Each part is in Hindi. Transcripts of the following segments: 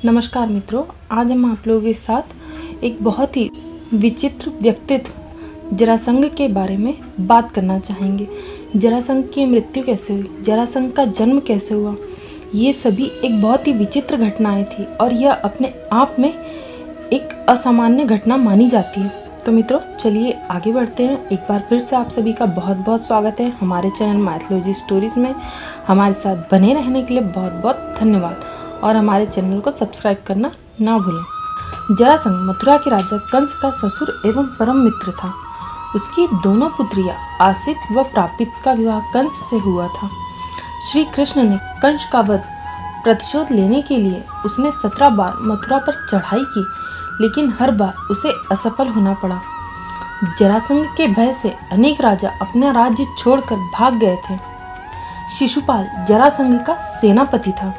नमस्कार मित्रों, आज हम आप लोगों के साथ एक बहुत ही विचित्र व्यक्तित्व जरासंध के बारे में बात करना चाहेंगे। जरासंध की मृत्यु कैसे हुई, जरासंध का जन्म कैसे हुआ, ये सभी एक बहुत ही विचित्र घटनाएं थी और यह अपने आप में एक असामान्य घटना मानी जाती है। तो मित्रों चलिए आगे बढ़ते हैं। एक बार फिर से आप सभी का बहुत बहुत स्वागत है हमारे चैनल माइथोलॉजी स्टोरीज में। हमारे साथ बने रहने के लिए बहुत बहुत धन्यवाद और हमारे चैनल को सब्सक्राइब करना ना भूलें। जरासंध मथुरा के राजा कंस का ससुर एवं परम मित्र था। उसकी दोनों पुत्रियां आसित व प्रापित का विवाह कंस से हुआ था। श्री कृष्ण ने कंस का वध प्रतिशोध लेने के लिए उसने 17 बार मथुरा पर चढ़ाई की, लेकिन हर बार उसे असफल होना पड़ा। जरासंध के भय से अनेक राजा अपना राज्य छोड़कर भाग गए थे। शिशुपाल जरासंध का सेनापति था।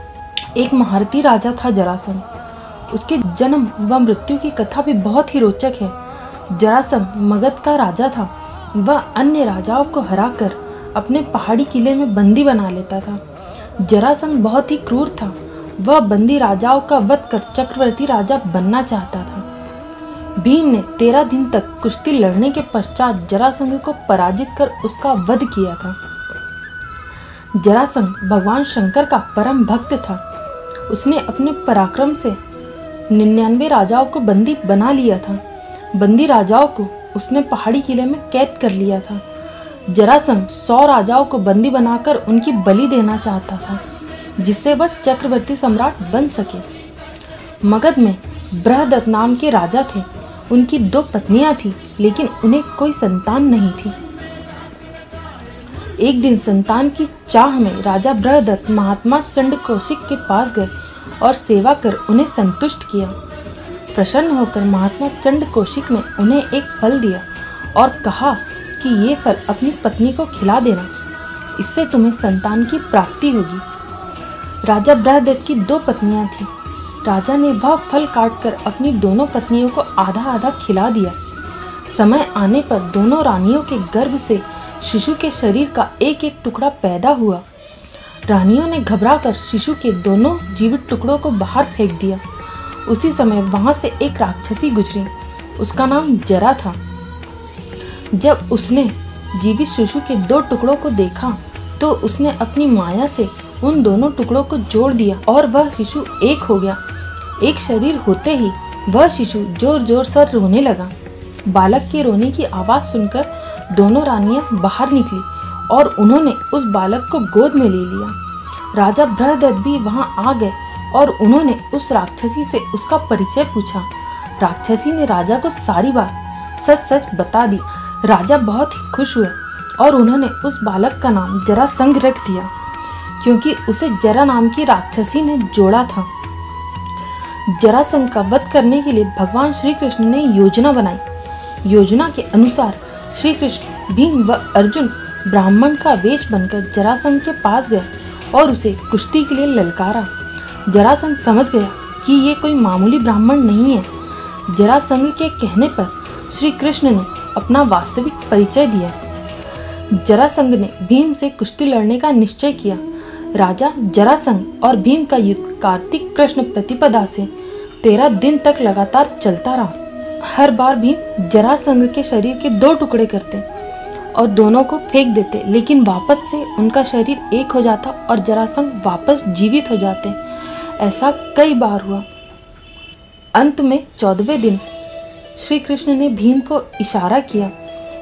एक महारथी राजा था जरासंध। उसके जन्म व मृत्यु की कथा भी बहुत ही रोचक है। जरासंध मगध का राजा था। वह अन्य राजाओं को हराकर अपने पहाड़ी किले में बंदी बना लेता था। जरासंध बहुत ही क्रूर था। वह बंदी राजाओं का वध कर चक्रवर्ती राजा बनना चाहता था। भीम ने 13 दिन तक कुश्ती लड़ने के पश्चात जरासंध को पराजित कर उसका वध किया था। जरासंध भगवान शंकर का परम भक्त था। उसने अपने पराक्रम से 99 राजाओं को बंदी बना लिया था। बंदी राजाओं को उसने पहाड़ी किले में कैद कर लिया था। जरासंध 100 राजाओं को बंदी बनाकर उनकी बलि देना चाहता था, जिससे वह चक्रवर्ती सम्राट बन सके। मगध में बृहदत्त नाम के राजा थे। उनकी 2 पत्नियां थीं, लेकिन उन्हें कोई संतान नहीं थी। एक दिन संतान की चाह में राजा बृहदत्त महात्मा चंडकौशिक के पास गए और सेवा कर उन्हें संतुष्ट किया। प्रसन्न होकर महात्मा चंडकौशिक ने उन्हें एक फल दिया और कहा कि ये फल अपनी पत्नी को खिला देना, इससे तुम्हें संतान की प्राप्ति होगी। राजा बृहदत्त की 2 पत्नियां थीं। राजा ने वह फल काटकर अपनी दोनों पत्नियों को आधा आधा खिला दिया। समय आने पर दोनों रानियों के गर्भ से शिशु के शरीर का एक एक टुकड़ा पैदा हुआ। रानियों ने घबराकर शिशु के दोनों जीवित टुकड़ों को बाहर फेंक दिया। उसी समय वहां से एक राक्षसी गुजरी। उसका नाम जरा था। जब उसने जीवित शिशु के 2 टुकड़ों को देखा तो उसने अपनी माया से उन दोनों टुकड़ों को जोड़ दिया और वह शिशु एक हो गया। एक शरीर होते ही वह शिशु जोर जोर से रोने लगा। बालक के रोने की आवाज सुनकर दोनों रानियां बाहर निकली और उन्होंने उस बालक को गोद में ले लिया। राजा बृहदत्त भी वहां आ गए और उन्होंने उस राक्षसी से उसका परिचय पूछा। राक्षसी ने राजा को सारी बात सच सच बता दी। राजा बहुत ही खुश हुए और उन्होंने उस बालक का नाम जरासंध रख दिया, क्योंकि उसे जरा नाम की राक्षसी ने जोड़ा था। जरासंध का वध करने के लिए भगवान श्री कृष्ण ने योजना बनाई। योजना के अनुसार श्री कृष्ण, भीम व अर्जुन ब्राह्मण का वेश बनकर जरासंध के पास गए और उसे कुश्ती के लिए ललकारा। जरासंध समझ गया कि ये कोई मामूली ब्राह्मण नहीं है। जरासंध के कहने पर श्री कृष्ण ने अपना वास्तविक परिचय दिया। जरासंध ने भीम से कुश्ती लड़ने का निश्चय किया। राजा जरासंध और भीम का युद्ध कार्तिक कृष्ण प्रतिपदा से 13 दिन तक लगातार चलता रहा। हर बार भीम जरासंध के शरीर के 2 टुकड़े करते और दोनों को फेंक देते, लेकिन वापस से उनका शरीर एक हो जाता और जरासंध वापस जीवित हो जाते। ऐसा कई बार हुआ। अंत में 14वें दिन श्री कृष्ण ने भीम को इशारा किया।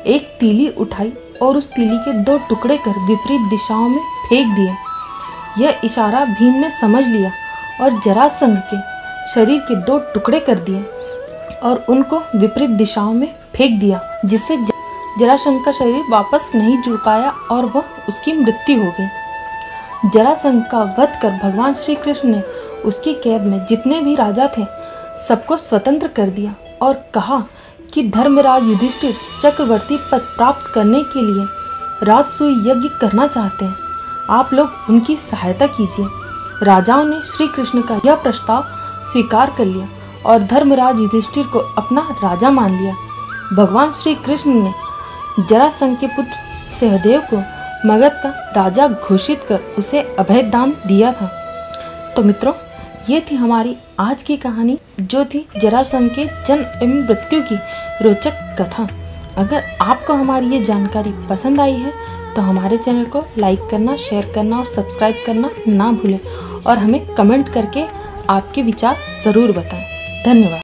एक तीली उठाई और उस तीली के 2 टुकड़े कर विपरीत दिशाओं में फेंक दिए। यह इशारा भीम ने समझ लिया और जरासंध के शरीर के 2 टुकड़े कर दिए और उनको विपरीत दिशाओं में फेंक दिया, जिससे जरासंध का शरीर वापस नहीं जुड़ पाया और वह उसकी मृत्यु हो गई। जरासंध का वध कर भगवान श्री कृष्ण ने उसकी कैद में जितने भी राजा थे सबको स्वतंत्र कर दिया और कहा कि धर्मराज युधिष्ठिर चक्रवर्ती पद प्राप्त करने के लिए राजसूय यज्ञ करना चाहते हैं। आप लोग उनकी सहायता कीजिए। राजाओं ने श्री कृष्ण का यह प्रस्ताव स्वीकार कर लिया और धर्मराज युधिष्ठिर को अपना राजा मान लिया। भगवान श्री कृष्ण ने जरासंध के पुत्र सहदेव को मगध का राजा घोषित कर उसे अभय दान दिया था। तो मित्रों, ये थी हमारी आज की कहानी, जो थी जरासंध के जन्म एवं मृत्यु की रोचक कथा। अगर आपको हमारी ये जानकारी पसंद आई है तो हमारे चैनल को लाइक करना, शेयर करना और सब्सक्राइब करना ना भूलें और हमें कमेंट करके आपके विचार ज़रूर बताएं। धन्यवाद।